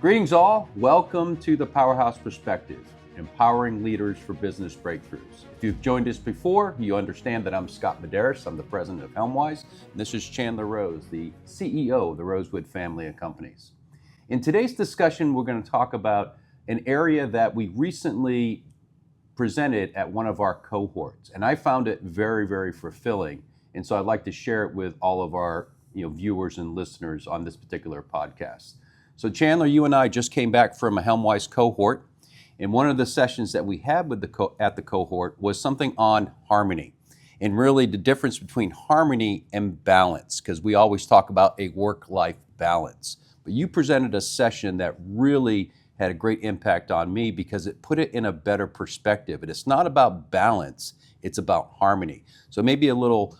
Greetings all, welcome to the Powerhouse Perspective, empowering leaders for business breakthroughs. If you've joined us before, you understand that I'm Scott Medeiros, I'm the president of Helmwise, and this is Chandler Rose, the CEO of the Rosewood family of companies. In today's discussion, we're going to talk about an area that we recently presented at one of our cohorts, and I found it very, very fulfilling, and so I'd like to share it with all of our viewers and listeners on this particular podcast. So Chandler, you and I just came back from a Helmwise Cohort, and one of the sessions that we had with at the cohort was something on harmony, and really the difference between harmony and balance, because we always talk about a work-life balance. But you presented a session that really had a great impact on me because it put it in a better perspective. And it's not about balance, it's about harmony. So maybe a little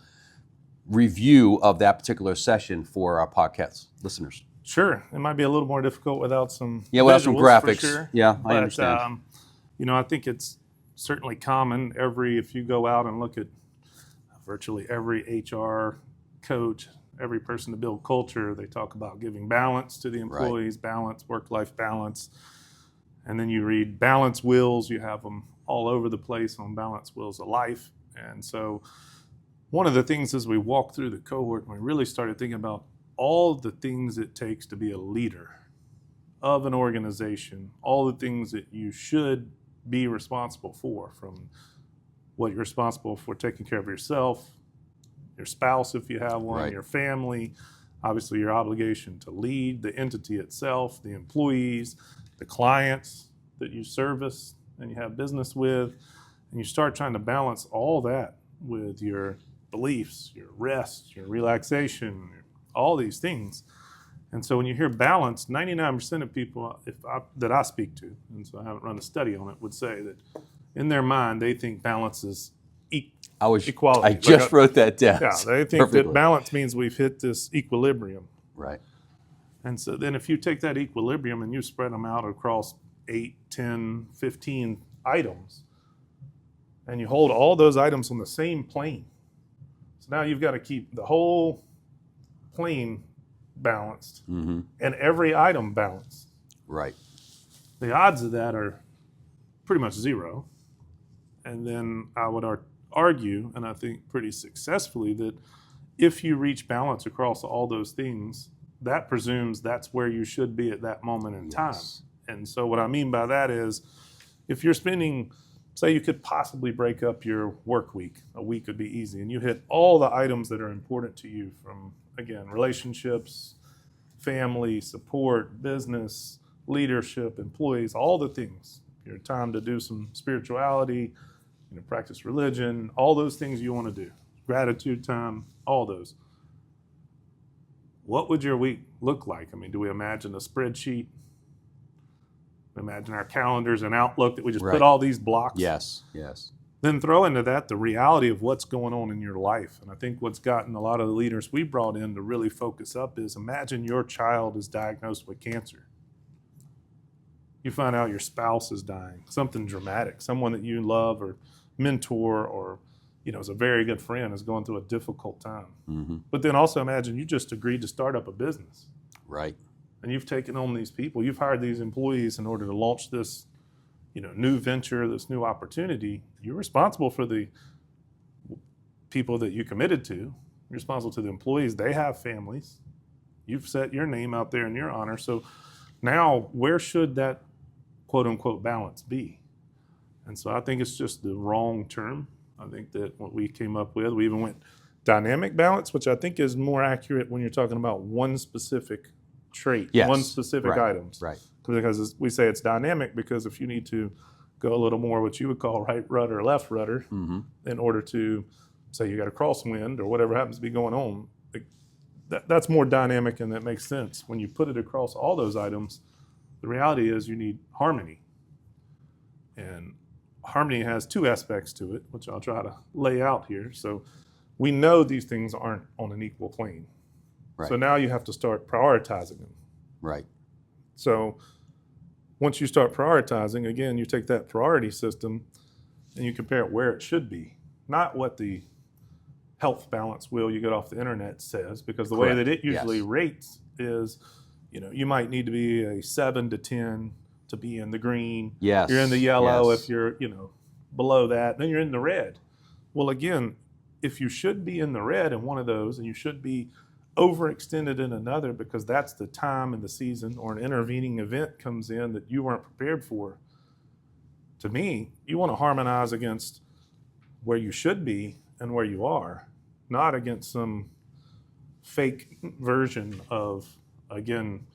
review of that particular session for our podcast listeners. Sure. It might be a little more difficult without some without some graphics. For sure. Yeah, I understand. I think it's certainly common. If you go out and look at virtually every HR coach, every person to build culture, they talk about giving balance to the employees, right. Balance, work-life balance. And then you read balance wheels. You have them all over the place on balance wheels of life. And so one of the things as we walked through the cohort, we really started thinking about all the things it takes to be a leader of an organization, all the things that you should be responsible for, from what you're responsible for taking care of yourself, your spouse if you have one, right. Your family, obviously your obligation to lead the entity itself, the employees, the clients that you service and you have business with, and you start trying to balance all that with your beliefs, your rest, your relaxation, all these things. And so when you hear balance, 99% of people that I speak to, and so I haven't run a study on it, would say that in their mind, they think balance is equality. I just wrote that down. Yeah, they think perfectly. That balance means we've hit this equilibrium. Right. And so then if you take that equilibrium and you spread them out across 8, 10, 15 items, and you hold all those items on the same plane. So now you've got to keep the whole plane balanced, mm-hmm. and every item balanced. Right. The odds of that are pretty much zero. And then I would argue, and I think pretty successfully, that if you reach balance across all those things, that presumes that's where you should be at that moment in time. And so what I mean by that is, if you're spending, say you could possibly break up your work week, a week would be easy, and you hit all the items that are important to you from, again, relationships, family, support, business, leadership, employees, all the things. Your time to do some spirituality, practice religion, all those things you want to do. Gratitude time, all those. What would your week look like? Do we imagine a spreadsheet? Imagine our calendars and Outlook that we just put all these blocks? Yes. Then throw into that the reality of what's going on in your life. And I think what's gotten a lot of the leaders we brought in to really focus up is, imagine your child is diagnosed with cancer. You find out your spouse is dying, something dramatic, someone that you love or mentor or is a very good friend is going through a difficult time. Mm-hmm. But then also imagine you just agreed to start up a business. Right. And you've taken on these people, you've hired these employees in order to launch this new venture, this new opportunity. You're responsible for the people that you committed to. You're responsible to the employees. They have families. You've set your name out there in your honor. So now where should that quote unquote balance be? And so I think it's just the wrong term. I think that what we came up with, we even went dynamic balance, which I think is more accurate when you're talking about one specific trait, one specific items. Right. Because we say it's dynamic because if you need to go a little more what you would call right rudder, left rudder, mm-hmm. in order to say you got a crosswind or whatever happens to be going on, that's more dynamic and that makes sense. When you put it across all those items, the reality is you need harmony. And harmony has two aspects to it, which I'll try to lay out here. So we know these things aren't on an equal plane. Right. So now you have to start prioritizing them. Right. So once you start prioritizing, again, you take that priority system and you compare it where it should be, not what the health balance wheel you get off the internet says, because the way that it usually rates is You might need to be a 7 to 10 to be in the green. Yes. You're in the yellow. Yes. If you're, below that, then you're in the red. Well, again, if you should be in the red in one of those and you should be overextended in another because that's the time in the season or an intervening event comes in that you weren't prepared for, to me, you want to harmonize against where you should be and where you are, not against some fake version of, again,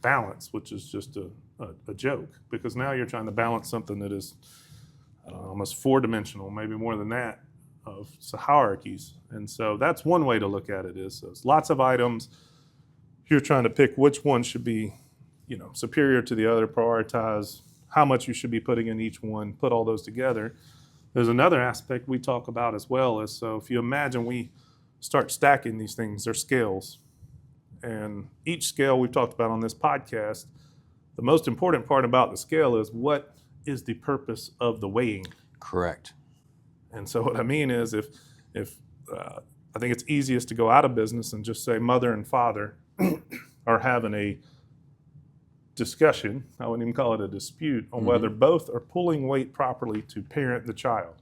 balance, which is just a joke, because now you're trying to balance something that is almost four-dimensional, maybe more than that, of hierarchies. And so that's one way to look at it is there's lots of items. You're trying to pick which one should be, superior to the other, prioritize how much you should be putting in each one, put all those together. There's another aspect we talk about as well is, so if you imagine we start stacking these things, they're scales. And each scale we've talked about on this podcast, the most important part about the scale is what is the purpose of the weighing. Correct. And so what I mean is if I think it's easiest to go out of business and just say mother and father are having a discussion, I wouldn't even call it a dispute, on whether both are pulling weight properly to parent the child.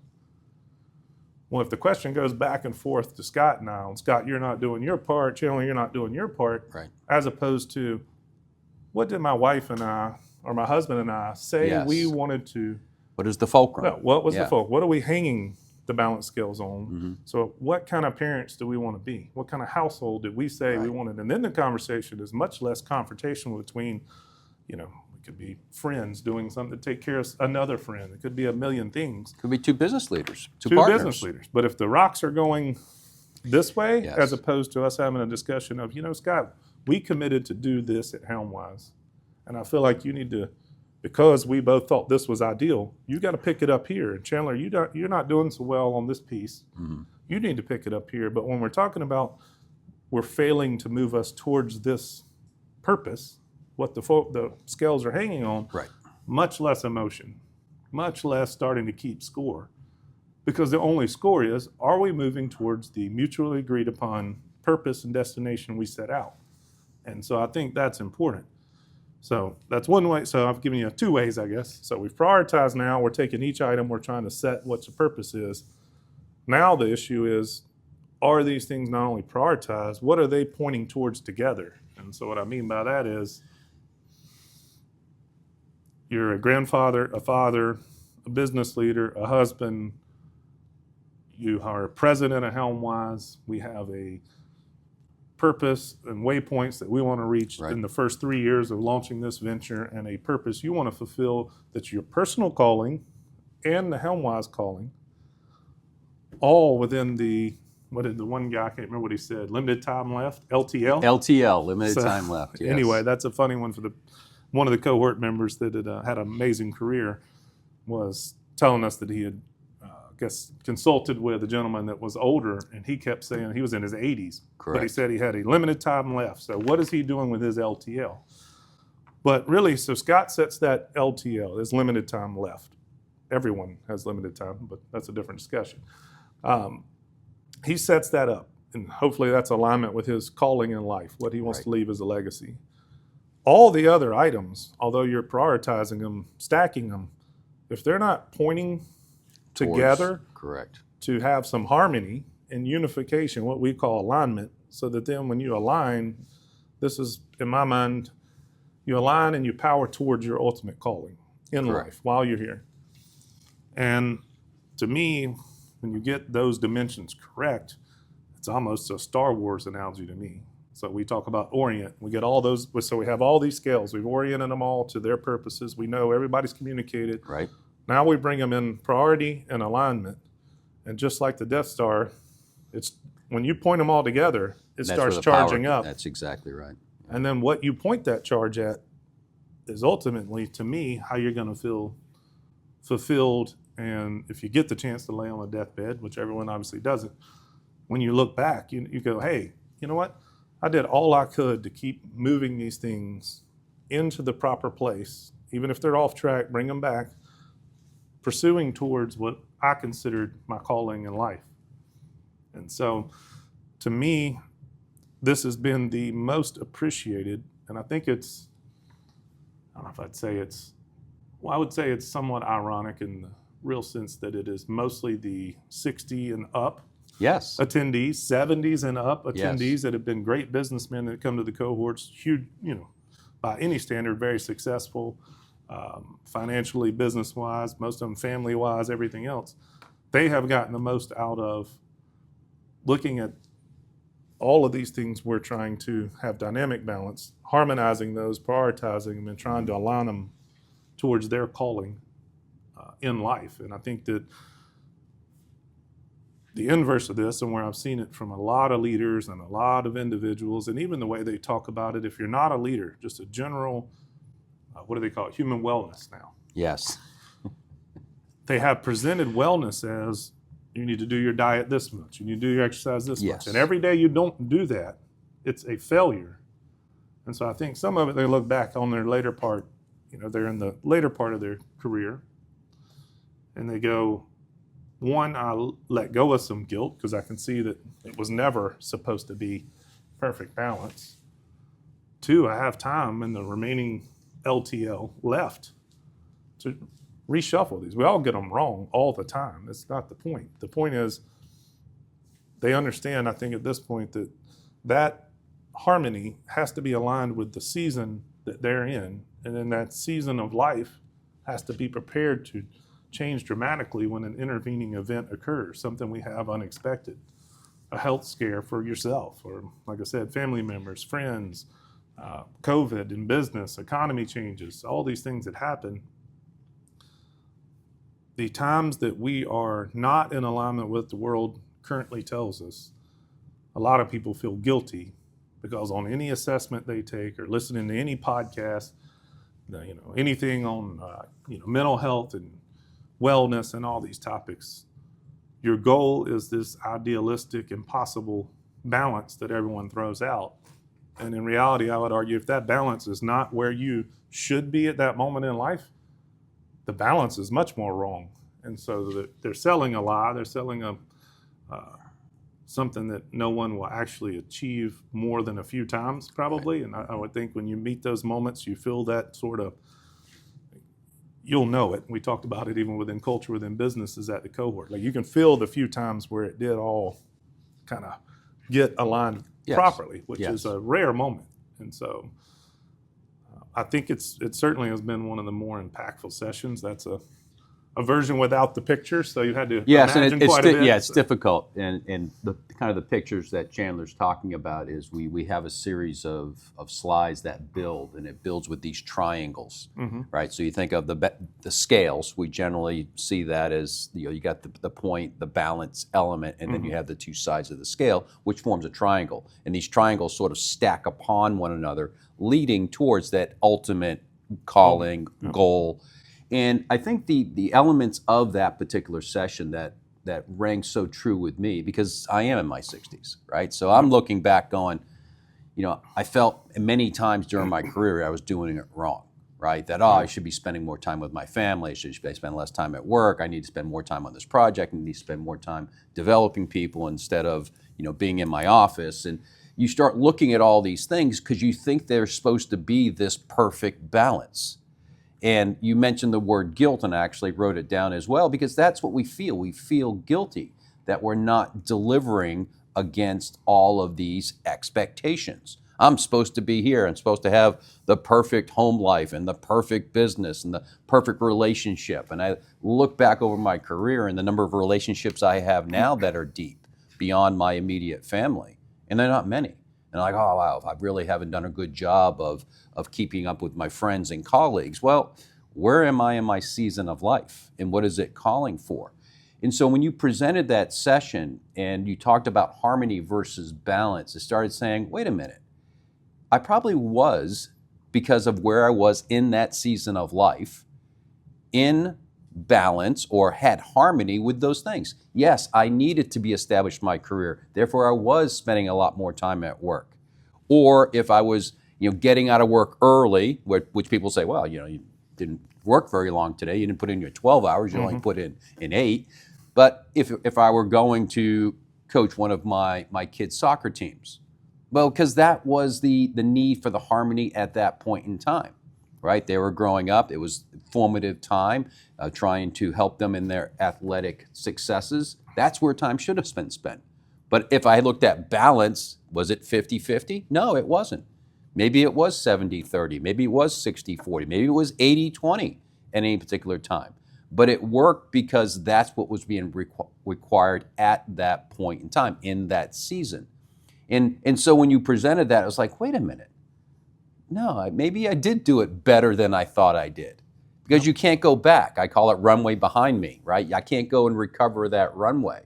Well, if the question goes back and forth to Scott now, and Scott, you're not doing your part, Chandler, you're not doing your part, right, as opposed to what did my wife and I, or my husband and I say we wanted to. What is the fulcrum? No, what was the fulcrum? What are we hanging the balance scales on? So what kind of parents do we want to be? What kind of household did we say we wanted? And then the conversation is much less confrontational between, it could be friends doing something to take care of another friend. It could be a million things. Could be two business leaders, two partners. business leaders. But if the rocks are going this way, as opposed to us having a discussion of, Scott, we committed to do this at Helmwise. And I feel like you need to, because we both thought this was ideal, you got to pick it up here. And Chandler, you're not doing so well on this piece. You need to pick it up here. But when we're talking about we're failing to move us towards this purpose, what the scales are hanging on, much less emotion, much less starting to keep score. Because the only score is, are we moving towards the mutually agreed upon purpose and destination we set out? And so I think that's important. So that's one way. So I've given you two ways, I guess. So we've prioritized now. We're taking each item. We're trying to set what the purpose is. Now the issue is, are these things not only prioritized, what are they pointing towards together? And so what I mean by that is, you're a grandfather, a father, a business leader, a husband. You are president of Helmwise. We have a purpose and waypoints that we want to reach in the first 3 years of launching this venture, and a purpose you want to fulfill that's your personal calling and the Helmwise calling, all within what did the one guy, I can't remember what he said, limited time left, LTL? LTL, limited time left, yes. Anyway, that's a funny one for one of the cohort members that had an amazing career was telling us that he had, consulted with a gentleman that was older, and he kept saying he was in his 80s. Correct. But he said he had a limited time left. So what is he doing with his LTL? But really, so Scott sets that LTL, his limited time left. Everyone has limited time, but that's a different discussion. He sets that up, and hopefully that's alignment with his calling in life, what he wants to leave as a legacy. All the other items, although you're prioritizing them, stacking them, if they're not pointing together to have some harmony and unification, what we call alignment, so that then when you align, this is, in my mind, you align and you power towards your ultimate calling in life while you're here. And to me, when you get those dimensions correct, it's almost a Star Wars analogy to me. So we talk about orient. We get all those, so we have all these scales. We've oriented them all to their purposes. We know everybody's communicated. Right. Now we bring them in priority and alignment. And just like the Death Star, it's when you point them all together, it starts charging up. That's exactly right. And then what you point that charge at is ultimately, to me, how you're going to feel fulfilled. And if you get the chance to lay on a deathbed, which everyone obviously doesn't, when you look back, you go, hey, you know what? I did all I could to keep moving these things into the proper place. Even if they're off track, bring them back, pursuing towards what I considered my calling in life. And so, to me, this has been the most appreciated And I think I don't know if I'd say I would say it's somewhat ironic in the real sense that it is mostly the 60 and up Yes. attendees, 70s and up attendees Yes. that have been great businessmen that come to the cohorts, huge, by any standard, very successful, financially, business-wise, most of them family-wise, everything else. They have gotten the most out of looking at all of these things we're trying to have dynamic balance, harmonizing those, prioritizing them, and trying to align them towards their calling in life. And I think that the inverse of this, and where I've seen it from a lot of leaders and a lot of individuals, and even the way they talk about it, if you're not a leader, just a general, what do they call it, human wellness now. Yes. They have presented wellness as you need to do your diet this much, you need to do your exercise this Yes. much. And every day you don't do that, it's a failure. And so I think some of it, they look back on their later part, they're in the later part of their career, and they go, one, I let go of some guilt because I can see that it was never supposed to be perfect balance. Two, I have time in the remaining LTL left to reshuffle these. We all get them wrong all the time. It's not the point. The point is they understand, I think at this point, that harmony has to be aligned with the season that they're in. And then that season of life has to be prepared to change dramatically when an intervening event occurs, something we have unexpected, a health scare for yourself, or like I said, family members, friends, COVID in business, economy changes, all these things that happen. The times that we are not in alignment with the world currently tells us, a lot of people feel guilty because on any assessment they take or listening to any podcast, anything on mental health and wellness and all these topics, your goal is this idealistic, impossible balance that everyone throws out. And in reality, I would argue if that balance is not where you should be at that moment in life, the balance is much more wrong. And so they're selling a lie, they're selling something that no one will actually achieve more than a few times probably. And I would think when you meet those moments, you feel that sort of, you'll know it. We talked about it even within culture, within businesses at the cohort. Like you can feel the few times where it did all kind of get aligned properly, which is a rare moment. And so I think it certainly has been one of the more impactful sessions. That's a version without the pictures, so you had to imagine quite a bit. Yeah, it's difficult. And the kind of the pictures that Chandler's talking about is we have a series of slides that build, and it builds with these triangles, right? So you think of the scales. We generally see that as you got the point, the balance element, and then you have the two sides of the scale, which forms a triangle. And these triangles sort of stack upon one another, leading towards that ultimate calling, goal. And I think the elements of that particular session that rang so true with me, because I am in my 60s, right? So I'm looking back going, I felt many times during my career I was doing it wrong, right? That, I should be spending more time with my family, I should spend less time at work, I need to spend more time on this project, I need to spend more time developing people instead of, being in my office. And you start looking at all these things because you think they're supposed to be this perfect balance. And you mentioned the word guilt, and I actually wrote it down as well, because that's what we feel. We feel guilty that we're not delivering against all of these expectations. I'm supposed to be here. I'm supposed to have the perfect home life and the perfect business and the perfect relationship. And I look back over my career and the number of relationships I have now that are deep beyond my immediate family, and they're not many. And like, oh, wow, I really haven't done a good job of keeping up with my friends and colleagues. Well, where am I in my season of life? And what is it calling for? And so when you presented that session and you talked about harmony versus balance, it started saying, wait a minute, I probably was, because of where I was in that season of life, in balance or had harmony with those things. Yes, I needed to be established in my career. Therefore, I was spending a lot more time at work. Or if I was, getting out of work early, which people say, well, you didn't work very long today. You didn't put in your 12 hours. You only put in 8. But if I were going to coach one of my kids' soccer teams, Well, because that was the need for the harmony at that point in time, right? They were growing up. It was formative time, trying to help them in their athletic successes. That's where time should have been spent. But if I looked at balance, was it 50-50? No, it wasn't. Maybe it was 70-30. Maybe it was 60-40. Maybe it was 80-20 at any particular time. But it worked because that's what was being required at that point in time, in that season. And so when you presented that, I was like, wait a minute. No, maybe I did do it better than I thought I did. Because you can't go back. I call it runway behind me, right? I can't go and recover that runway.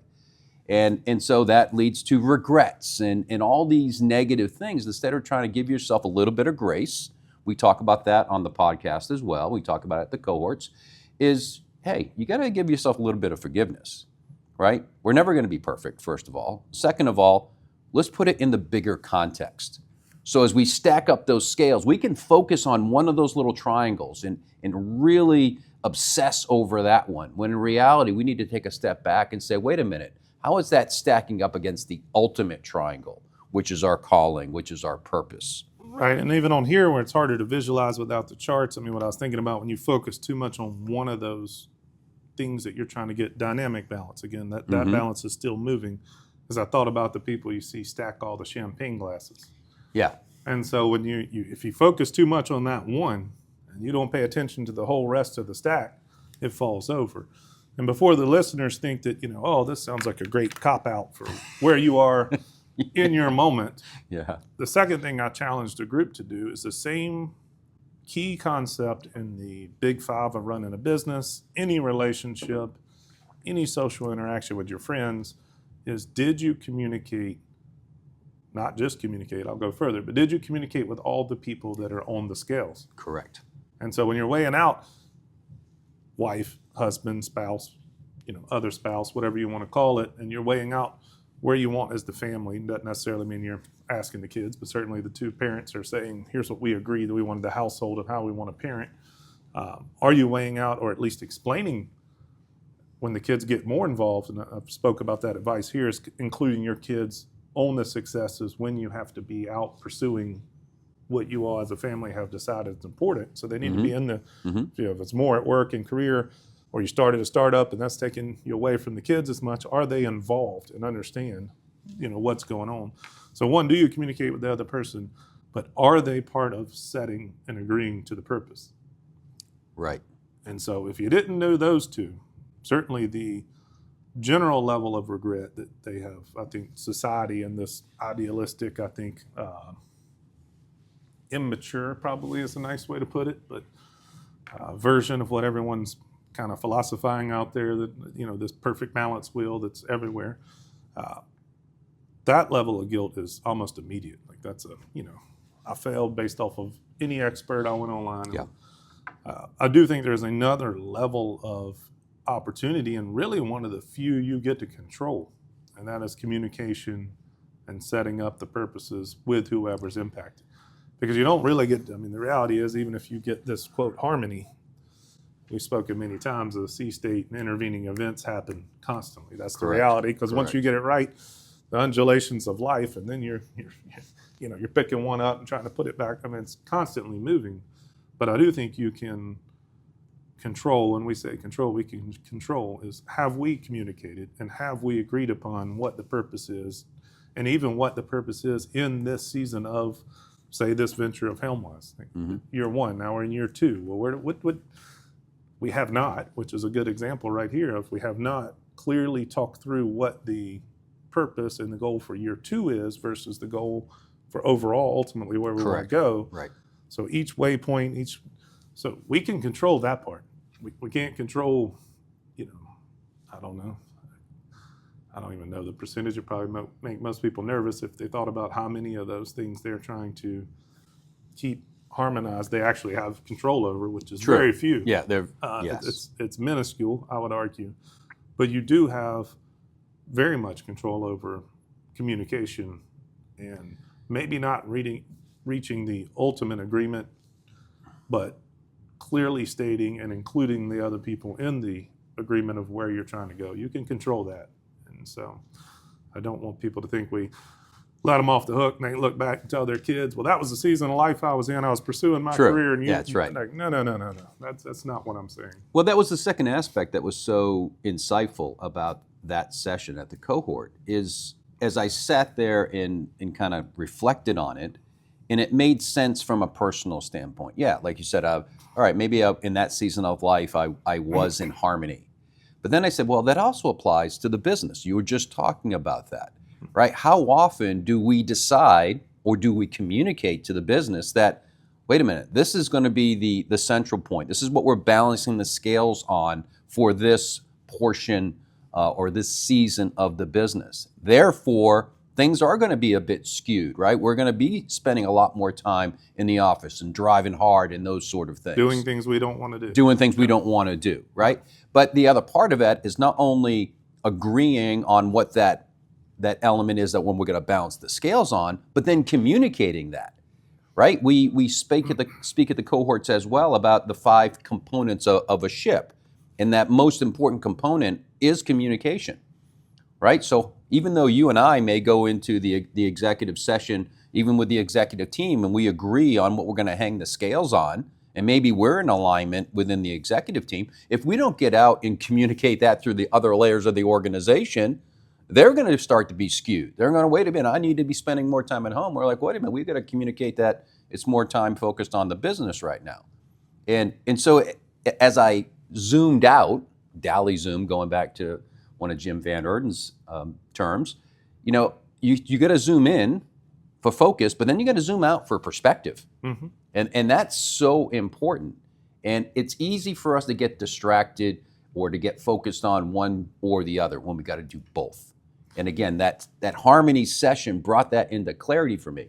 And so that leads to regrets and all these negative things. Instead of trying to give yourself a little bit of grace, we talk about that on the podcast as well. We talk about it at the cohorts, is, hey, you got to give yourself a little bit of forgiveness, right? We're never going to be perfect, first of all. Second of all, let's put it in the bigger context. So as we stack up those scales, we can focus on one of those little triangles and really obsess over that one, when in reality, we need to take a step back and say, wait a minute, how is that stacking up against the ultimate triangle, which is our calling, which is our purpose? Right, and even on here where it's harder to visualize without the charts, I mean, what I was thinking about, when you focus too much on one of those things that you're trying to get dynamic balance, again, that balance is still moving. As I thought about the people you see stack all the champagne glasses. Yeah. And so when you if you focus too much on that one and you don't pay attention to the whole rest of the stack, it falls over. And before the listeners think that, oh, this sounds like a great cop-out for where you are in your moment. Yeah. The second thing I challenged the group to do is the same key concept in the big five of running a business, any relationship, any social interaction with your friends, is, did you communicate, not just communicate, I'll go further, but did you communicate with all the people that are on the scales? Correct. And so when you're weighing out wife, husband, spouse, other spouse, whatever you want to call it, and you're weighing out where you want as the family, doesn't necessarily mean you're asking the kids, but certainly the two parents are saying, here's what we agree that we want the household of how we want to parent. Are you weighing out, or at least explaining, when the kids get more involved, and I've spoke about that advice here, is including your kids on the successes when you have to be out pursuing what you all as a family have decided is important. So they need to be in the, if it's more at work and career, or you started a startup and that's taking you away from the kids as much, are they involved and understand, what's going on? So one, do you communicate with the other person, but are they part of setting and agreeing to the purpose? Right. And so if you didn't know those two, certainly the general level of regret that they have, I think society and this idealistic, immature probably is a nice way to put it, but version of what everyone's kind of philosophizing out there, that, this perfect balance wheel that's everywhere. That level of guilt is almost immediate. Like that's I failed based off of any expert I went online. Yeah. I do think there's another level of opportunity, and really one of the few you get to control, and that is communication and setting up the purposes with whoever's impacted. Because you don't really get, the reality is, even if you get this, quote, harmony, we've spoken many times, the sea state and intervening events happen constantly. That's the reality, because once you get it right, the undulations of life, and then you're picking one up and trying to put it back. It's constantly moving. But I do think you can control, when we say control, we can control, is have we communicated and have we agreed upon what the purpose is, and even what the purpose is in this season of, say, this venture of Helmwise. Year one, now we're in year two. Well, what we have not, which is a good example right here of, we have not clearly talked through what the purpose and the goal for year two is versus the goal for overall, ultimately, where we want to go. Right. So each waypoint, so we can control that part. We can't control, I don't know. I don't even know the percentage. It probably make most people nervous if they thought about how many of those things they're trying to keep harmonized they actually have control over, which is very few. Yeah, yes. It's minuscule, I would argue. But you do have very much control over communication, and maybe not reaching the ultimate agreement, but clearly stating and including the other people in the agreement of where you're trying to go. You can control that. And so I don't want people to think we let them off the hook and they look back and tell their kids, well, that was the season of life I was in. I was pursuing my True. career. And Yeah, that's right. Like, no. That's not what I'm saying. Well, that was the second aspect that was so insightful about that session at the cohort is as I sat there and kind of reflected on it, and it made sense from a personal standpoint. Yeah, like you said, all right, maybe in that season of life, I was in harmony. But then I said, well, that also applies to the business. You were just talking about that, right? How often do we decide or do we communicate to the business that, wait a minute, this is going to be the central point. This is what we're balancing the scales on for this portion or this season of the business. Therefore, things are going to be a bit skewed, right? We're going to be spending a lot more time in the office and driving hard and those sort of things. Doing things we don't want to do. Doing things we don't want to do, right? But the other part of it is not only agreeing on what that element is that when we're going to balance the scales on, but then communicating that, right? We speak at the cohorts as well about the 5 components of a ship, and that most important component is communication, right? So even though you and I may go into the executive session, even with the executive team, and we agree on what we're going to hang the scales on, and maybe we're in alignment within the executive team, if we don't get out and communicate that through the other layers of the organization, they're going to start to be skewed. They're going to, wait a minute, I need to be spending more time at home. We're like, wait a minute, we've got to communicate that it's more time focused on the business right now. And so as I zoomed out, Dally Zoom, going back to one of Jim Van Erden's terms, you got to zoom in for focus, but then you got to zoom out for perspective. Mm-hmm. And that's so important. And it's easy for us to get distracted or to get focused on one or the other when we got to do both. And again, that harmony session brought that into clarity for me.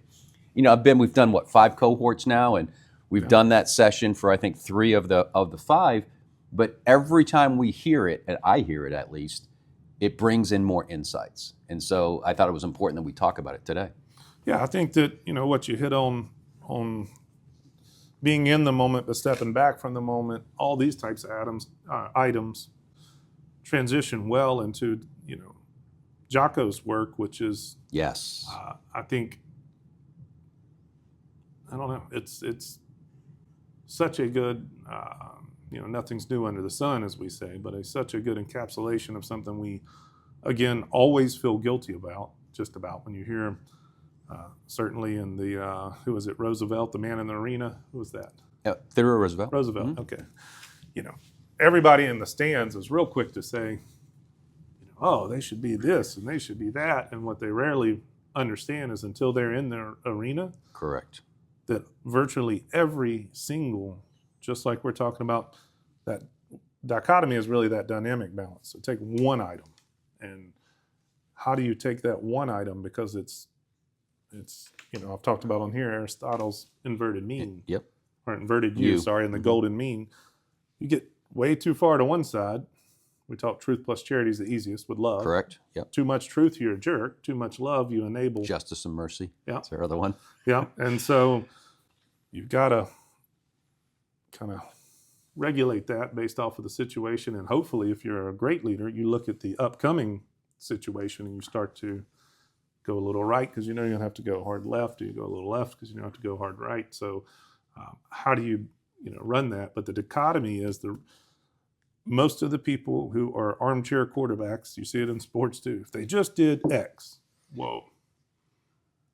We've done 5 cohorts now, and we've done that session for I think 3 of the 5. But every time we hear it, and I hear it at least, it brings in more insights. And so I thought it was important that we talk about it today. Yeah, I think that what you hit on being in the moment but stepping back from the moment, all these types of items transition well into Jocko's work, which is yes, I think, I don't know, it's such a good nothing's new under the sun, as we say, but it's such a good encapsulation of something we again always feel guilty about, just about when you hear him. Certainly in the who was it, Roosevelt, the man in the arena, who was that? Theodore Roosevelt. Mm-hmm. Okay. Everybody in the stands is real quick to say, oh, they should be this and they should be that. And what they rarely understand is until they're in their arena. Correct. That virtually every single, just like we're talking about, that dichotomy is really that dynamic balance. So take one item, and how do you take that one item, because it's I've talked about on here Aristotle's inverted mean. Yep. Or inverted U, and the golden mean. You get way too far to one side. We talk truth plus charity is the easiest with love. Correct. Yep. Too much truth, you're a jerk. Too much love, you enable justice and mercy. Yeah. That's our other one. Yeah. And so you've got to kind of regulate that based off of the situation. And hopefully, if you're a great leader, you look at the upcoming situation and you start to go a little right because you're going to have to go hard left, or you go a little left because you have to go hard right. So how do you run that? But the dichotomy is most of the people who are armchair quarterbacks, you see it in sports too, if they just did X, whoa.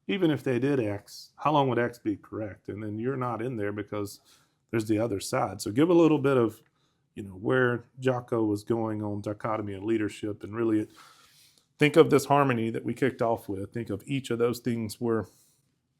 Even if they did X, how long would X be correct? And then you're not in there because there's the other side. So give a little bit of, where Jocko was going on dichotomy and leadership, and really think of this harmony that we kicked off with. Think of each of those things we're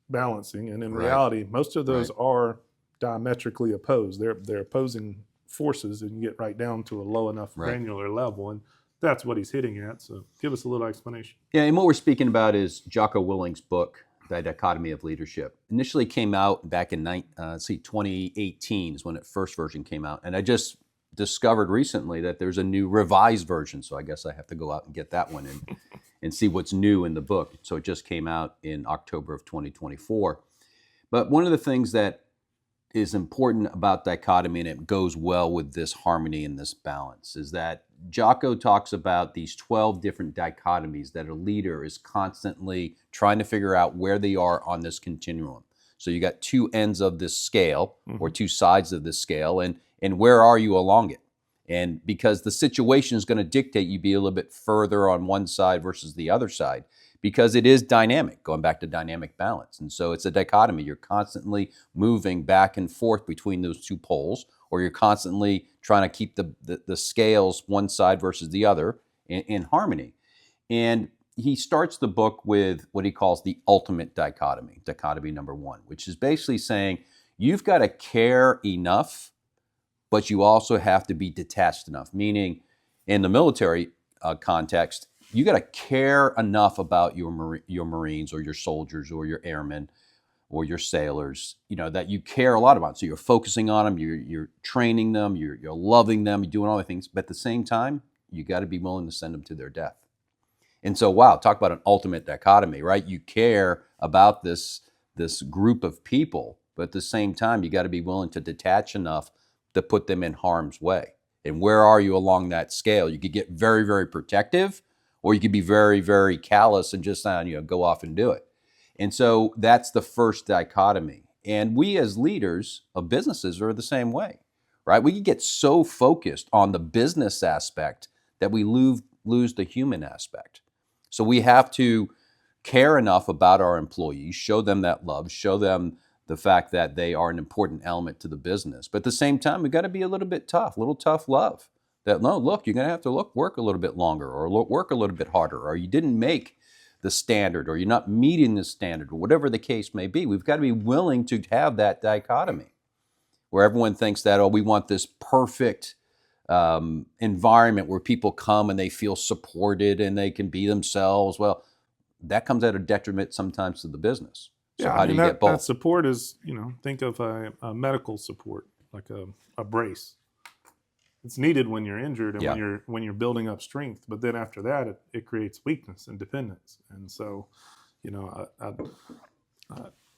balancing. And in reality, most of those are diametrically opposed. They're opposing forces, and you get right down to a low enough granular level. And that's what he's hitting at. So give us a little explanation. Yeah, and what we're speaking about is Jocko Willink's book, The Dichotomy of Leadership. Initially came out back in 2018 is when the first version came out. And I just discovered recently that there's a new revised version. So I guess I have to go out and get that one and see what's new in the book. So it just came out in October of 2024. But one of the things that is important about dichotomy, and it goes well with this harmony and this balance, is that Jocko talks about these 12 different dichotomies that a leader is constantly trying to figure out where they are on this continuum. So you got two ends of this scale, or two sides of this scale, and where are you along it? And because the situation is going to dictate you be a little bit further on one side versus the other side, because it is dynamic, going back to dynamic balance. And so it's a dichotomy. You're constantly moving back and forth between those two poles, or you're constantly trying to keep the scales one side versus the other in harmony. And he starts the book with what he calls the ultimate dichotomy number one, which is basically saying you've got to care enough, but you also have to be detached enough. Meaning, in the military context, you got to care enough about your Marines or your soldiers or your airmen or your sailors, that you care a lot about. So you're focusing on them, you're training them, you're loving them, you're doing all the things. But at the same time, you got to be willing to send them to their death. And so, wow, talk about an ultimate dichotomy, right? You care about this group of people, but at the same time, you got to be willing to detach enough to put them in harm's way. And where are you along that scale? You could get very, very protective, or you could be very, very callous and just go off and do it. And so that's the first dichotomy. And we as leaders of businesses are the same way, right? We can get so focused on the business aspect that we lose the human aspect. So we have to care enough about our employees, show them that love, show them the fact that they are an important element to the business. But at the same time, we've got to be a little bit tough, little tough love. That, no, look, you're going to have to work a little bit longer, or work a little bit harder, or you didn't make the standard, or you're not meeting the standard, or whatever the case may be. We've got to be willing to have that dichotomy where everyone thinks that, we want this perfect environment where people come and they feel supported and they can be themselves. Well, that comes at a detriment sometimes to the business. So how do you get both? That support is, think of a medical support, like a brace. It's needed when you're injured and when you're building up strength. But then after that, it creates weakness and dependence. And so, I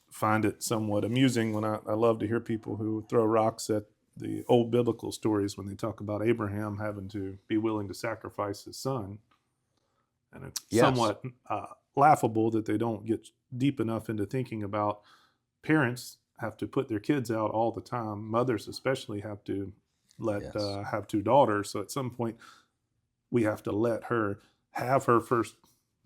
find it somewhat amusing when I love to hear people who throw rocks at the old biblical stories when they talk about Abraham having to be willing to sacrifice his son. And it's somewhat laughable that they don't get deep enough into thinking about parents have to put their kids out all the time. Mothers especially have to have two daughters. So at some point we have to let her have her first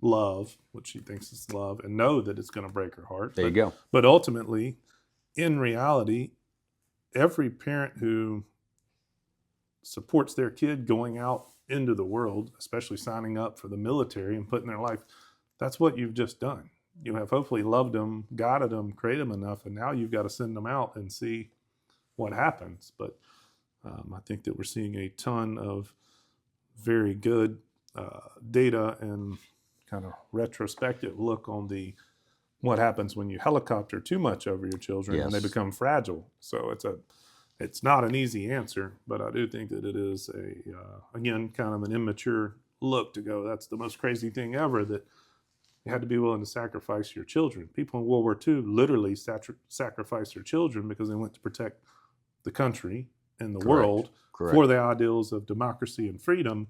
love, what she thinks is love, and know that it's going to break her heart. There you go. But ultimately, in reality, every parent who supports their kid going out into the world, especially signing up for the military and putting their life, that's what you've just done. You have hopefully loved them, guided them, created them enough, and now you've got to send them out and see what happens. But I think that we're seeing a ton of very good data and kind of retrospective look on what happens when you helicopter too much over your children and they become fragile. So it's not an easy answer, but I do think that it is again, kind of an immature look to go, that's the most crazy thing ever, that you had to be willing to sacrifice your children. People in World War II literally sacrificed their children because they went to protect the country and the world for the ideals of democracy and freedom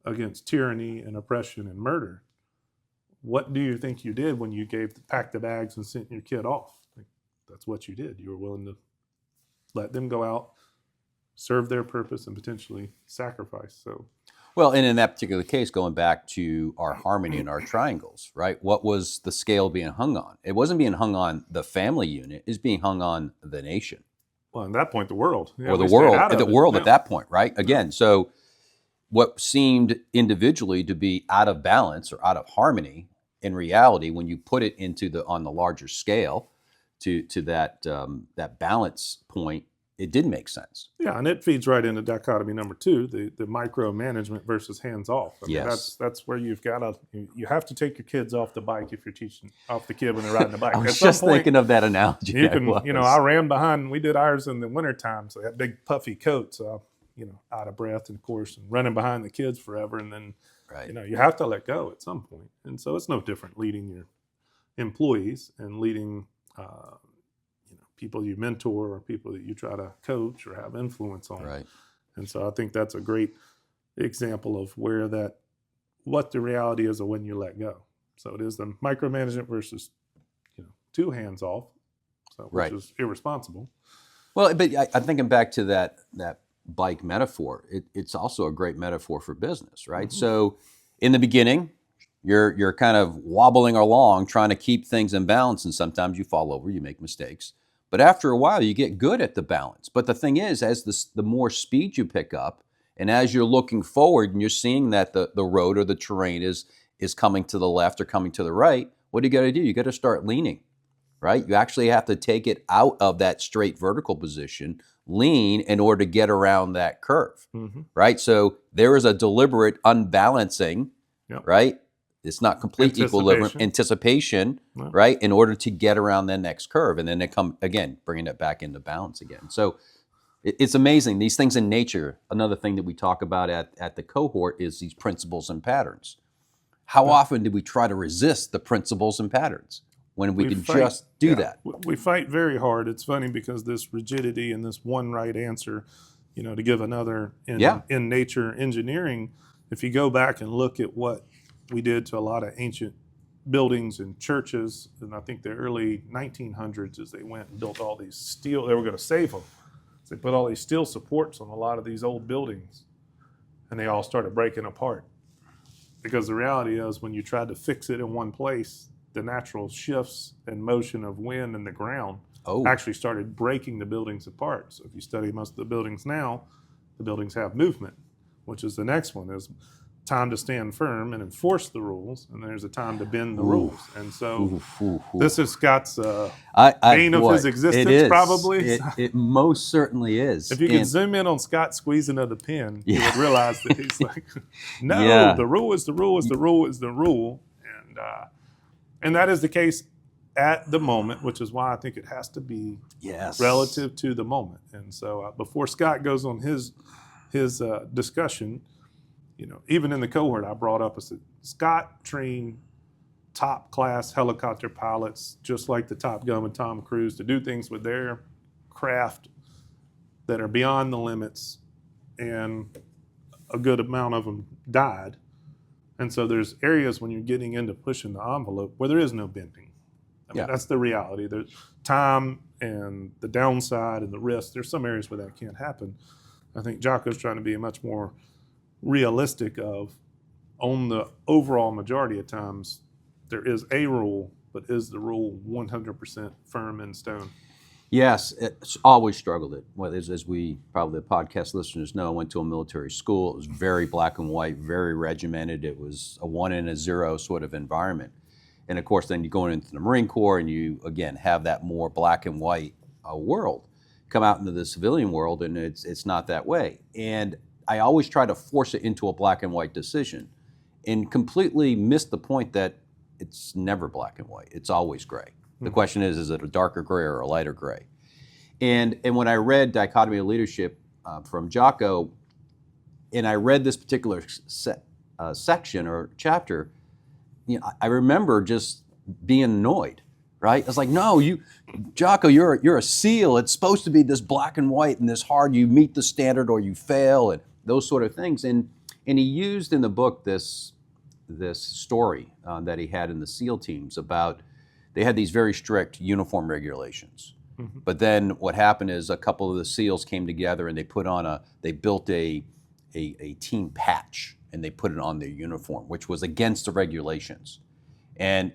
against tyranny and oppression and murder. What do you think you did when you packed the bags and sent your kid off? That's what you did. You were willing to let them go out, serve their purpose, and potentially sacrifice. So, well, and in that particular case, going back to our harmony and our triangles, right? What was the scale being hung on? It wasn't being hung on the family unit. It's being hung on the nation. Well, at that point, the world. Or the world at that point, right? Again, so what seemed individually to be out of balance or out of harmony, in reality, when you put it on the larger scale to that balance point, it did make sense. Yeah, and it feeds right into dichotomy number 2, the micromanagement versus hands off. I mean, that's where you have to take your kids off the bike if you're teaching off the kid when they're riding the bike. I was just thinking of that analogy. I ran behind. We did ours in the wintertime, so I had big puffy coats, out of breath, and of course, and running behind the kids forever, and then you have to let go at some point. And so it's no different leading your employees and leading people you mentor or people that you try to coach or have influence on. Right. And so I think that's a great example of what the reality is of when you let go. So it is the micromanagement versus, too hands off, which is irresponsible. Well, but I'm thinking back to that bike metaphor. It's also a great metaphor for business, right? Mm-hmm. So in the beginning, you're kind of wobbling along, trying to keep things in balance, and sometimes you fall over, you make mistakes. But after a while, you get good at the balance. But the thing is, as the more speed you pick up, and as you're looking forward and you're seeing that the road or the terrain is coming to the left or coming to the right, what do? You got to start leaning, right? You actually have to take it out of that straight vertical position, lean in order to get around that curve, mm-hmm. right? So there is a deliberate unbalancing, right? It's not complete equilibrium, anticipation, right? In order to get around the next curve. And then they come, again, bringing it back into balance again. So it's amazing. These things in nature, another thing that we talk about at the cohort is these principles and patterns. How often do we try to resist the principles and patterns when we can just do that? We fight very hard. It's funny because this rigidity and this one right answer, to give another in nature engineering, if you go back and look at what we did to a lot of ancient buildings and churches, and I think the early 1900s, as they went and built all these steel, they were going to save them. So they put all these steel supports on a lot of these old buildings, and they all started breaking apart. Because the reality is, when you tried to fix it in one place, the natural shifts and motion of wind and the ground actually started breaking the buildings apart. So if you study most of the buildings now, the buildings have movement, which is the next one, is time to stand firm and enforce the rules, and there's a time to bend the rules. And so this is Scott's bane of his existence, probably. It most certainly is. If you could zoom in on Scott squeezing of the pen, you would realize that he's like, no, the rule is the rule is the rule is the rule. And that is the case at the moment, which is why I think it has to be relative to the moment. And so before Scott goes on his discussion, even in the cohort, I brought up, I said, Scott trained top class helicopter pilots, just like the Top Gun and Tom Cruise, to do things with their craft that are beyond the limits, and a good amount of them died. And so there's areas when you're getting into pushing the envelope where there is no bending. I mean, that's the reality. There's time and the downside and the risk. There's some areas where that can't happen. I think Jocko's trying to be much more realistic of, on the overall majority of times, there is a rule, but is the rule 100% firm in stone? Yes, it's always struggled it. Well, as we probably the podcast listeners know, I went to a military school. It was very black and white, very regimented. It was a 1 and a 0 sort of environment. And of course, then you go into the Marine Corps and you, again, have that more black and white world. Come out into the civilian world and it's not that way. And I always try to force it into a black and white decision and completely miss the point that it's never black and white. It's always gray. The question is it a darker gray or a lighter gray? And when I read Dichotomy of Leadership from Jocko, and I read this particular section or chapter, I remember just being annoyed, right? I was like, no, Jocko, you're a SEAL. It's supposed to be this black and white and this hard. You meet the standard or you fail, and those sort of things. And he used in the book this story that he had in the SEAL teams about. They had these very strict uniform regulations. Mm-hmm. But then what happened is a couple of the SEALs came together and they built a team patch and they put it on their uniform, which was against the regulations. And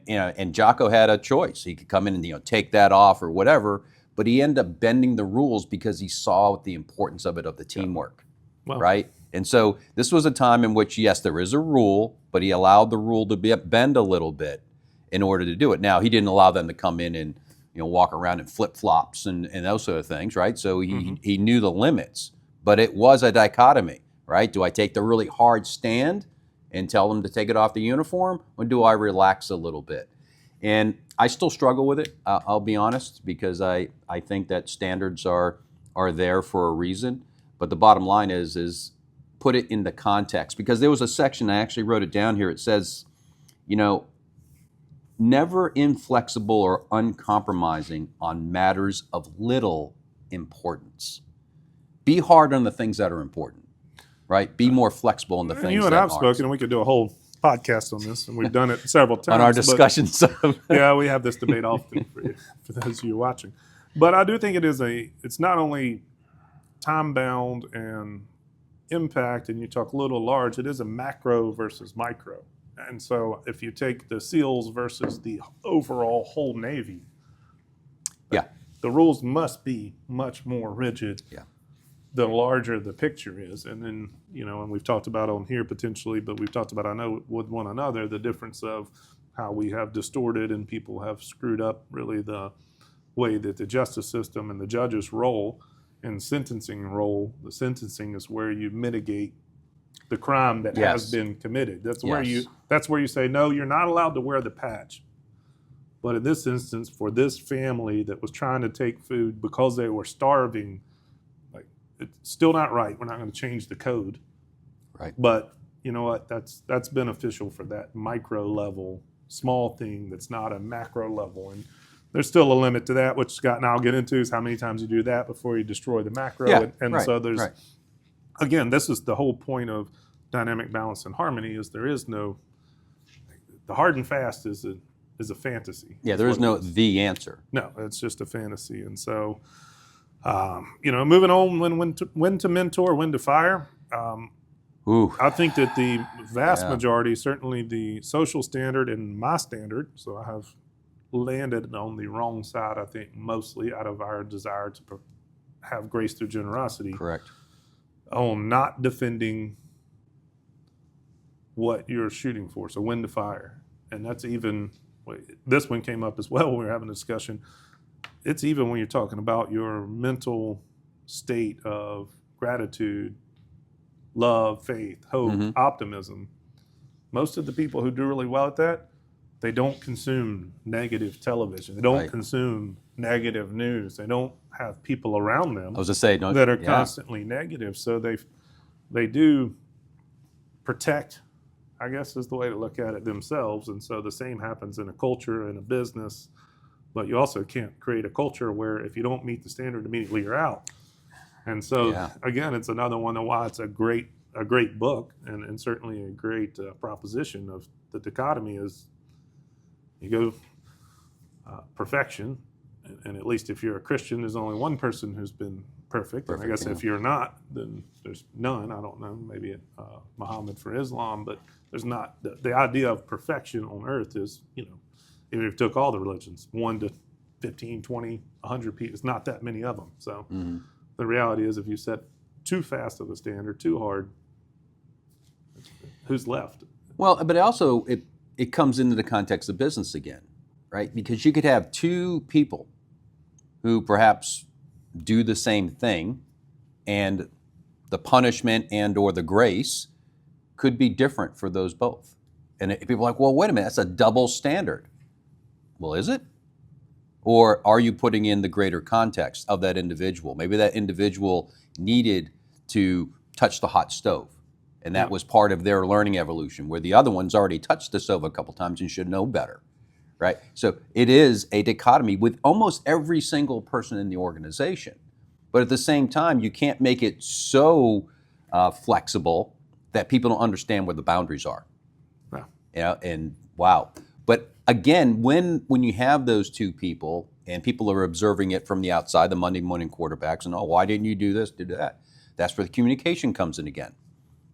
Jocko had a choice. He could come in and take that off or whatever, but he ended up bending the rules because he saw the importance of the teamwork, right? And so this was a time in which, yes, there is a rule, but he allowed the rule to bend a little bit in order to do it. Now, he didn't allow them to come in and walk around in flip-flops and those sort of things, right? So he knew the limits, but it was a dichotomy, right? Do I take the really hard stand and tell them to take it off the uniform, or do I relax a little bit? And I still struggle with it, I'll be honest, because I think that standards are there for a reason. But the bottom line is put it in the context, because there was a section, I actually wrote it down here, it says, never inflexible or uncompromising on matters of little importance. Be hard on the things that are important, right? Be more flexible in the And things you and that I've aren't. spoken, and we could do a whole podcast on this, and we've done it several times. On our but- discussions of yeah, we have this debate often for those of you watching. But I do think it's not only time bound and impact, and you talk little, large, it is a macro versus micro. And so if you take the SEALs versus the overall whole Navy, yeah, the rules must be much more rigid yeah, the larger the picture is. And then, and we've talked about on here potentially, but we've talked about, I know, with one another, the difference of how we have distorted and people have screwed up really the way that the justice system and the judge's role and sentencing role. The sentencing is where you mitigate the crime that has been committed. That's where you say, no, you're not allowed to wear the patch. But in this instance, for this family that was trying to take food because they were starving, like, it's still not right. We're not going to change the code. right. But you know what? That's beneficial for that micro level, small thing that's not a macro level. And there's still a limit to that, which Scott and I'll get into, is how many times you do that before you destroy the macro. Yeah, and right, so there's, right. again, this is the whole point of dynamic balance and harmony, is there is no, the hard and fast is a fantasy. Yeah, there is no the answer. No, it's just a fantasy. And so, moving on, when to mentor, when to fire. Ooh, I think that the vast Yeah. majority, certainly the social standard and my standard, so I have landed on the wrong side, I think, mostly out of our desire to have grace through generosity, correct. on not defending what you're shooting for. So when to fire. And that's even, this one came up as well when we were having a discussion. It's even when you're talking about your mental state of gratitude, love, faith, hope, optimism. Most of the people who do really well at that, they don't consume negative television. They don't Right. consume negative news. They don't have people around them I was to say, no, that are yeah. constantly negative. So they do protect, I guess is the way to look at it, themselves. And so the same happens in a culture, in a business, but you also can't create a culture where if you don't meet the standard, immediately you're out. And so again, it's another one of why it's a great book, and certainly a great proposition of the dichotomy is you go perfection, and at least if you're a Christian, there's only one person who's been perfect. And I guess if you're not, then there's none. I don't know, maybe Muhammad for Islam, but there's not. The idea of perfection on earth is, even if you took all the religions, 1 to 15, 20, 100 people, it's not that many of them. So the reality is if you set too fast of a standard, too hard, who's left? Well, but also it comes into the context of business again, right? Because you could have two people who perhaps do the same thing, and the punishment and or the grace could be different for those both. And people are like, well, wait a minute, that's a double standard. Well, is it? Or are you putting in the greater context of that individual? Maybe that individual needed to touch the hot stove, and that was part of their learning evolution, where the other one's already touched the stove a couple times and should know better, right? So it is a dichotomy with almost every single person in the organization. But at the same time, you can't make it so flexible that people don't understand where the boundaries are. No. And wow. But again, when you have those two people and people are observing it from the outside, the Monday morning quarterbacks, and why didn't you do this, do that? That's where the communication comes in again,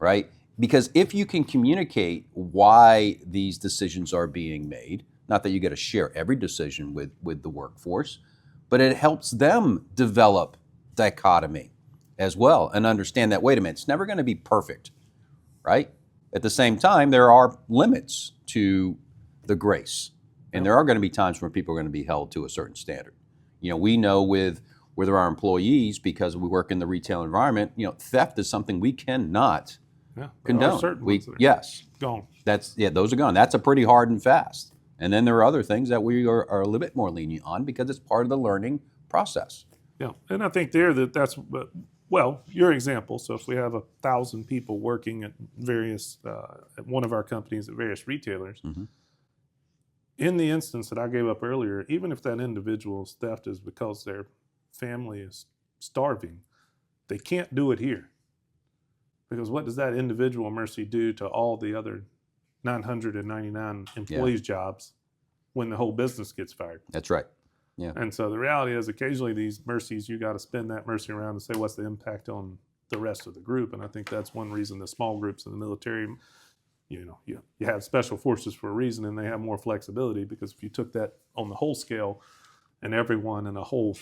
right? Because if you can communicate why these decisions are being made, not that you got to share every decision with the workforce, but it helps them develop dichotomy as well and understand that, wait a minute, it's never going to be perfect, right? At the same time, there are limits to the grace. And there are going to be times where people are going to be held to a certain standard. We know with our employees, because we work in the retail environment, theft is something we cannot condone. Yes. Gone. Those are gone. That's a pretty hard and fast. And then there are other things that we are a little bit more lenient on because it's part of the learning process. Yeah, and I think that's your example. So if we have 1,000 people working at various, at one of our companies at various retailers, in the instance that I gave up earlier, even if that individual's theft is because their family is starving, they can't do it here. Because what does that individual mercy do to all the other 999 employees' jobs when the whole business gets fired? That's right. Yeah. And so the reality is, occasionally these mercies, you got to spin that mercy around and say, what's the impact on the rest of the group? And I think that's one reason the small groups in the military, you have special forces for a reason, and they have more flexibility, because if you took that on the whole scale and everyone in a whole,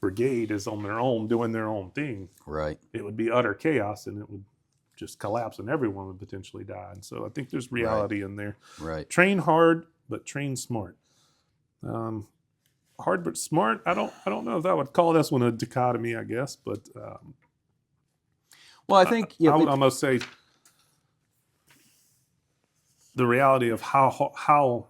brigade is on their own doing their own thing, Right. it would be utter chaos, and it would just collapse, and everyone would potentially die. And so I think there's reality in there. Right. Train hard, but train smart. Hard but smart. I don't know if I would call this one a dichotomy, I guess, but Well, I think I would almost say the reality of how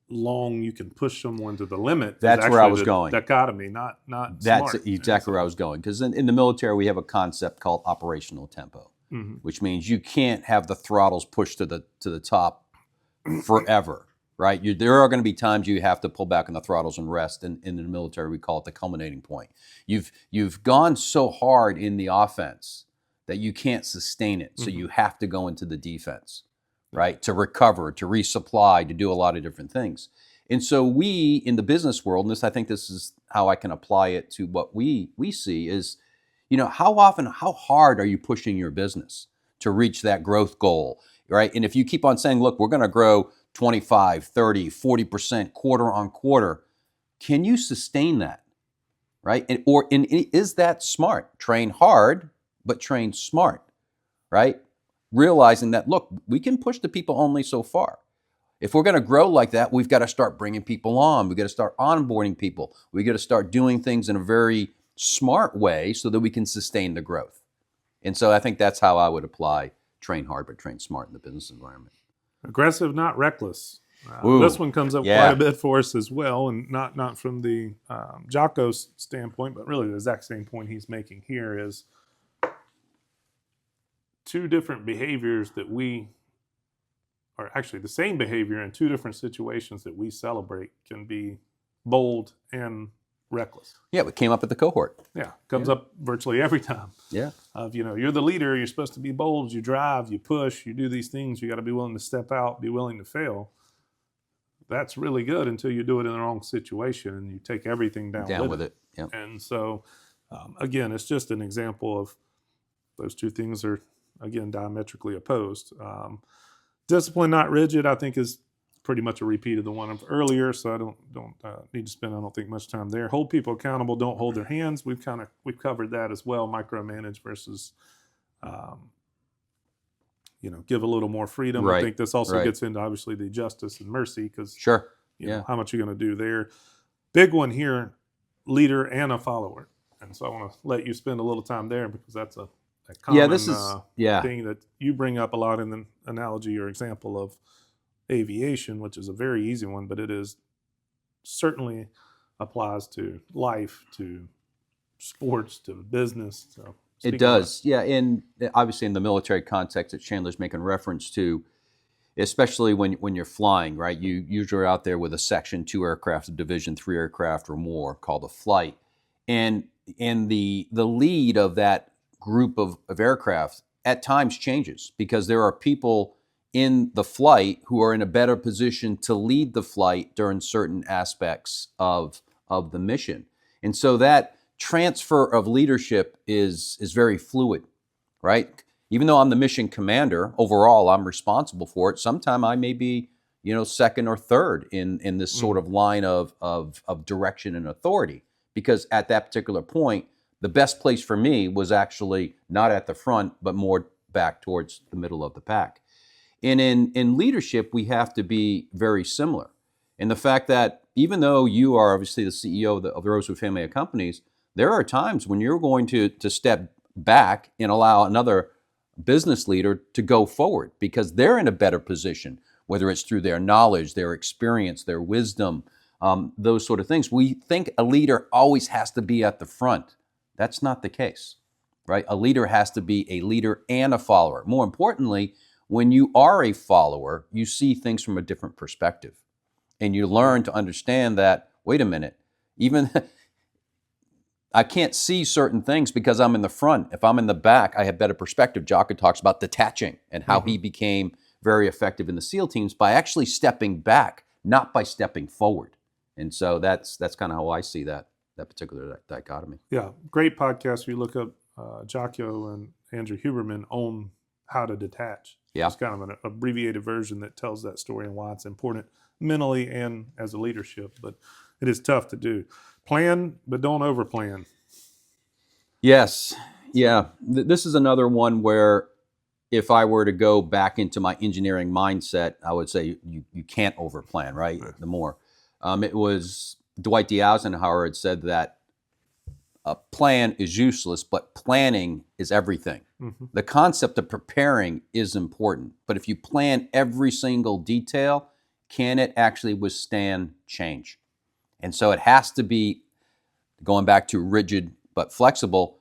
long you can push someone to the limit. That's is where I actually was the going. Dichotomy, not That's smart. exactly where I was going. Because in the military, we have a concept called operational tempo, which means you can't have the throttles pushed to the top forever, right? There are going to be times you have to pull back on the throttles and rest. And in the military, we call it the culminating point. You've gone so hard in the offense that you can't sustain it. So you have to go into the defense, right? To recover, to resupply, to do a lot of different things. And so we, in the business world, and I think this is how I can apply it to what we see is, how hard are you pushing your business to reach that growth goal, right? And if you keep on saying, look, we're going to grow 25, 30, 40% quarter on quarter, can you sustain that, right? And is that smart? Train hard, but train smart, right? Realizing that, look, we can push the people only so far. If we're going to grow like that, we've got to start bringing people on. We've got to start onboarding people. We've got to start doing things in a very smart way so that we can sustain the growth. And so I think that's how I would apply train hard, but train smart in the business environment. Aggressive, not reckless. Ooh, This one comes up quite a bit for us as well, and not from the Jocko's standpoint, but really the exact same point he's making here is two different behaviors that or actually the same behavior in two different situations that we celebrate can be bold and reckless. Yeah, it came up at the cohort. Yeah, comes up virtually every time. Yeah. You're the leader, you're supposed to be bold, you drive, you push, you do these things, you got to be willing to step out, be willing to fail. That's really good until you do it in the wrong situation and you take everything down with it. Yep. And so, again, it's just an example of those two things are, again, diametrically opposed. Discipline, not rigid, I think is pretty much a repeat of the one of earlier, so I don't need to spend, I don't think, much time there. Hold people accountable, don't hold their hands. We've covered that as well. Micromanage versus, give a little more freedom. Right. I think this also gets into obviously the justice and mercy because Sure. how much you're going to do there. Big one here, leader and a follower. And so I want to let you spend a little time there because that's a common thing that you bring up a lot in the analogy or example of aviation, which is a very easy one, but it is certainly applies to life, to sports, to business. So it does. Yeah. And obviously in the military context that Chandler's making reference to, especially when you're flying, right? You usually are out there with a Section 2 aircraft, a Division 3 aircraft or more called a flight. And the lead of that group of aircraft at times changes because there are people in the flight who are in a better position to lead the flight during certain aspects of the mission. And so that transfer of leadership is very fluid, right? Even though I'm the mission commander, overall I'm responsible for it. Sometime I may be, second or third in this sort of line of direction and authority, because at that particular point, the best place for me was actually not at the front, but more back towards the middle of the pack. And in leadership, we have to be very similar. And the fact that even though you are obviously the CEO of the Rosewood family of companies, there are times when you're going to step back and allow another business leader to go forward because they're in a better position, whether it's through their knowledge, their experience, their wisdom, those sort of things. We think a leader always has to be at the front. That's not the case, right? A leader has to be a leader and a follower. More importantly, when you are a follower, you see things from a different perspective. And you learn to understand that, wait a minute, even I can't see certain things because I'm in the front. If I'm in the back, I have better perspective. Jocko talks about detaching and how he became very effective in the SEAL teams by actually stepping back, not by stepping forward. And so that's kind of how I see that particular dichotomy. Yeah, great podcast. You look up Jocko and Andrew Huberman on how to detach. Yeah. It's kind of an abbreviated version that tells that story and why it's important mentally and as a leadership. But it is tough to do. Plan, but don't overplan. Yes. Yeah. This is another one where if I were to go back into my engineering mindset, I would say you can't overplan, right? The more. It was Dwight D. Eisenhower had said that a plan is useless, but planning is everything. The concept of preparing is important, but if you plan every single detail, can it actually withstand change? And so it has to be, going back to rigid but flexible,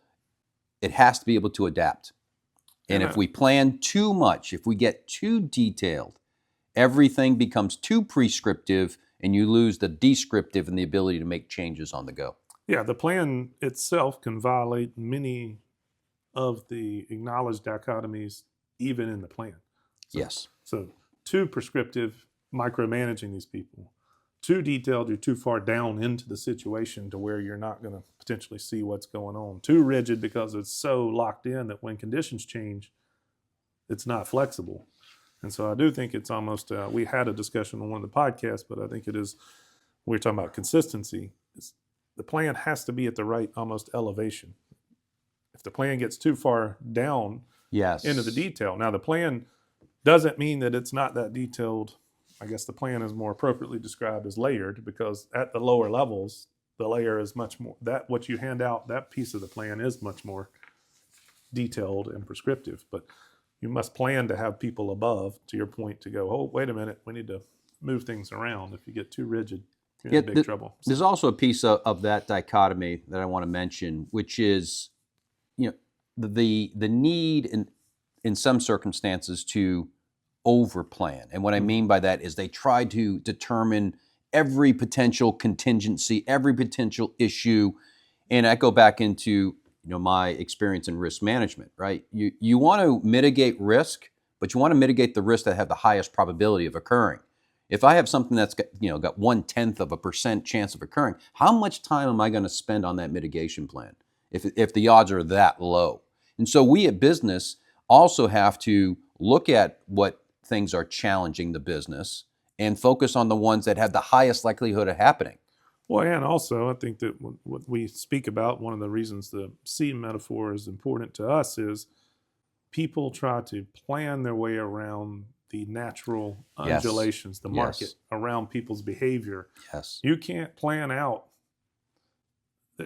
it has to be able to adapt. And if we plan too much, if we get too detailed, everything becomes too prescriptive and you lose the descriptive and the ability to make changes on the go. Yeah, the plan itself can violate many of the acknowledged dichotomies, even in the plan. Yes. So too prescriptive, micromanaging these people. Too detailed, you're too far down into the situation to where you're not going to potentially see what's going on. Too rigid because it's so locked in that when conditions change, it's not flexible. And so I do think it's almost, we had a discussion on one of the podcasts, but I think it is, we're talking about consistency. The plan has to be at the right almost elevation. If the plan gets too far down into the detail. Now, the plan doesn't mean that it's not that detailed. I guess the plan is more appropriately described as layered, because at the lower levels, the layer is much more, that what you hand out, that piece of the plan is much more detailed and prescriptive. But you must plan to have people above, to your point, to go, oh, wait a minute, we need to move things around. If you get too rigid, you're in big trouble. There's also a piece of that dichotomy that I want to mention, which is, the need in some circumstances to overplan. And what I mean by that is they try to determine every potential contingency, every potential issue. And I go back into my experience in risk management, right? You want to mitigate risk, but you want to mitigate the risks that have the highest probability of occurring. If I have something that's got 0.1% chance of occurring, how much time am I going to spend on that mitigation plan if the odds are that low? And so we at business also have to look at what things are challenging the business and focus on the ones that have the highest likelihood of happening. Well, and also I think that what we speak about, one of the reasons the sea metaphor is important to us is people try to plan their way around the natural undulations, the market, around people's behavior. Yes. You can't plan out.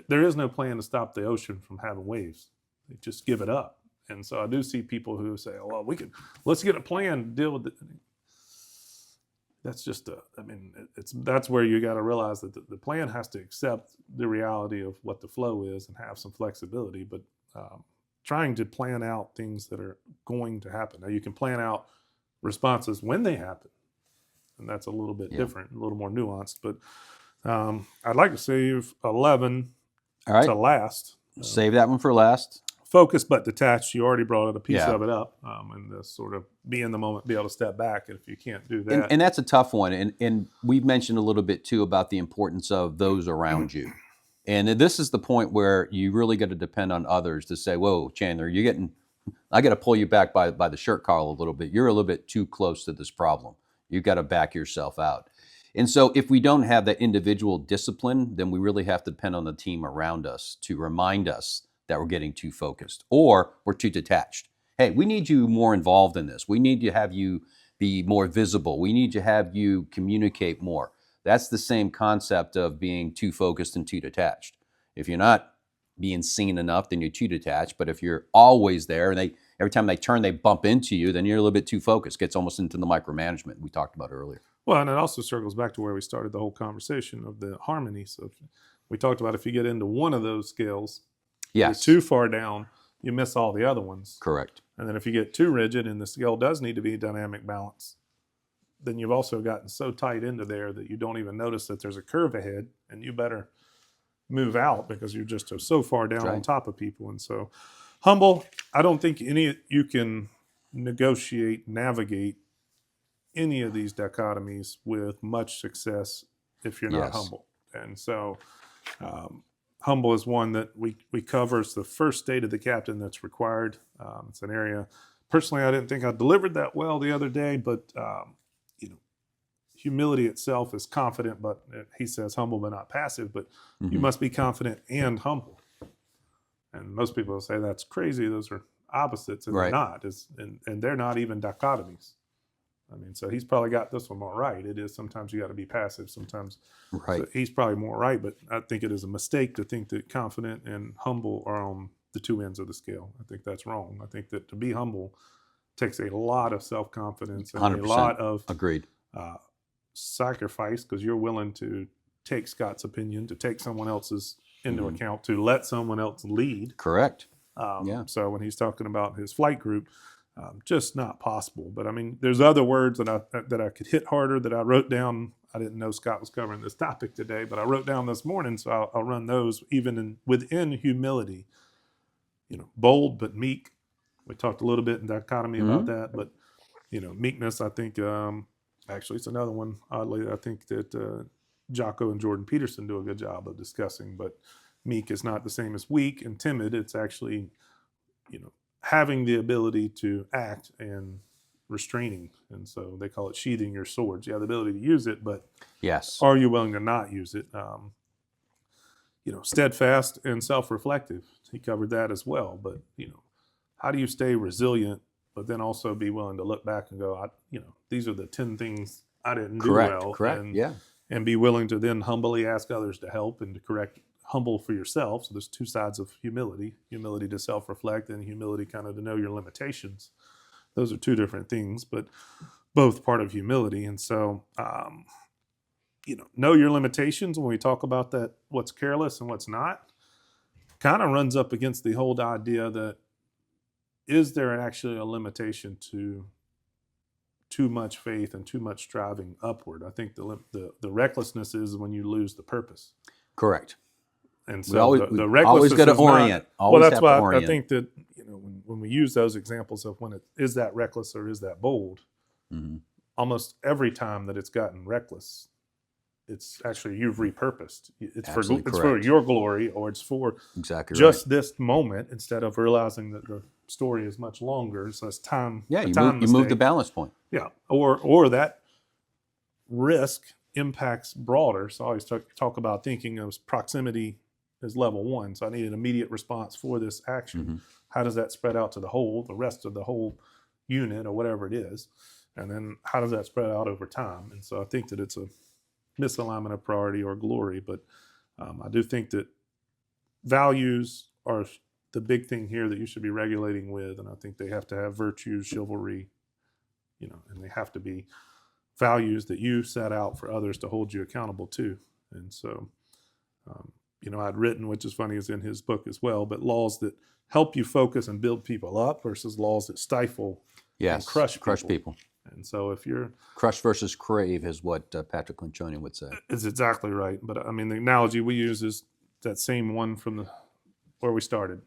There is no plan to stop the ocean from having waves. They just give it up. And so I do see people who say, oh, well, let's get a plan to deal with it. That's just that's where you got to realize that the plan has to accept the reality of what the flow is and have some flexibility, but trying to plan out things that are going to happen. Now you can plan out responses when they happen, and that's a little bit different, a little more nuanced, but I'd like to save 11 to last. Save that one for last. Focus but detached. You already brought a piece of it up, and the sort of be in the moment, be able to step back. And if you can't do that, and that's a tough one. And we've mentioned a little bit too about the importance of those around you. And this is the point where you really got to depend on others to say, "Whoa, Chandler, I got to pull you back by the shirt collar a little bit. You're a little bit too close to this problem. You got to back yourself out." And so if we don't have that individual discipline, then we really have to depend on the team around us to remind us that we're getting too focused or we're too detached. Hey, we need you more involved in this. We need to have you be more visible. We need to have you communicate more. That's the same concept of being too focused and too detached. If you're not being seen enough, then you're too detached. But if you're always there and every time they turn, they bump into you, then you're a little bit too focused. Gets almost into the micromanagement we talked about earlier. Well, and it also circles back to where we started the whole conversation of the harmony. So we talked about if you get into one of those scales, you're too far down, you miss all the other ones. Correct. And then if you get too rigid and the scale does need to be dynamic balance, then you've also gotten so tight into there that you don't even notice that there's a curve ahead, and you better move out because you're just so far down That's right. on top of people. And so humble, I don't think you can navigate any of these dichotomies with much success if you're not Yes. humble. And so humble is one that we cover. It's the first state of the captain that's required. It's an area, personally, I didn't think I delivered that well the other day, but humility itself is confident, but he says humble but not passive, but you must be confident and humble. And most people will say that's crazy. Those are opposites, and Right. they're not. And they're not even dichotomies. I mean, so he's probably got this one more right. It is sometimes you got to be passive. Sometimes Right. so he's probably more right, but I think it is a mistake to think that confident and humble are on the two ends of the scale. I think that's wrong. I think that to be humble takes a lot of self-confidence and 100%. a lot of Agreed. sacrifice, because you're willing to take Scott's opinion, to take someone else's into account, to let someone else lead. Correct. So when he's talking about his flight group, just not possible. But I mean, there's other words that I could hit harder that I wrote down. I didn't know Scott was covering this topic today, but I wrote down this morning, so I'll run those even within humility. Bold but meek. We talked a little bit in dichotomy about that, but meekness. I think actually it's another one. Oddly, I think that Jocko and Jordan Peterson do a good job of discussing. But meek is not the same as weak and timid. It's actually having the ability to act and restraining. And so they call it sheathing your swords. You have the ability to use it, but Yes. are you willing to not use it? Steadfast and self-reflective. He covered that as well. But, how do you stay resilient, but then also be willing to look back and go, these are the 10 things I didn't do well. Correct. And be willing to then humbly ask others to help and to correct. Humble for yourself. So there's two sides of humility to self-reflect and humility kind of to know your limitations. Those are two different things, but both part of humility. And so, know your limitations when we talk about that, what's careless and what's not, kind of runs up against the whole idea that is there actually a limitation to too much faith and too much striving upward? I think the recklessness is when you lose the purpose. Correct. And so the recklessness always got to orient. Well, that's why I think that when we use those examples of when it is that reckless or is that bold, almost every time that it's gotten reckless, it's actually you've repurposed. It's for your glory, or it's for just this moment instead of realizing that the story is much longer. So it's time. Yeah, you move the balance point. Yeah, or that risk impacts broader. So I always talk about thinking of proximity as level one. So I need an immediate response for this action. How does that spread out to the rest of the whole unit or whatever it is? And then how does that spread out over time? And so I think that it's a misalignment of priority or glory. But I do think that values are the big thing here that you should be regulating with. And I think they have to have virtues, chivalry, and they have to be values that you set out for others to hold you accountable to. And so, I'd written, which is funny, is in his book as well, but laws that help you focus and build people up versus laws that stifle and crush people. And so if you're... Crush versus crave is what Patrick Lencioni would say. Is exactly right. But I mean, the analogy we use is that same one from where we started.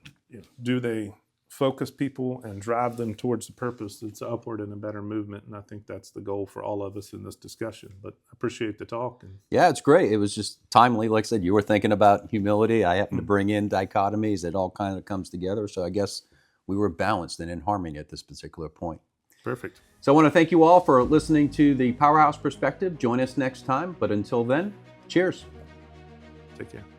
Do they focus people and drive them towards the purpose that's upward and a better movement? And I think that's the goal for all of us in this discussion. But I appreciate the talk. Yeah, it's great. It was just timely. Like I said, you were thinking about humility. I happened to bring in dichotomies. It all kind of comes together. So I guess we were balanced and in harmony at this particular point. Perfect. So I want to thank you all for listening to the Powerhouse Perspective. Join us next time. But until then, cheers. Take care.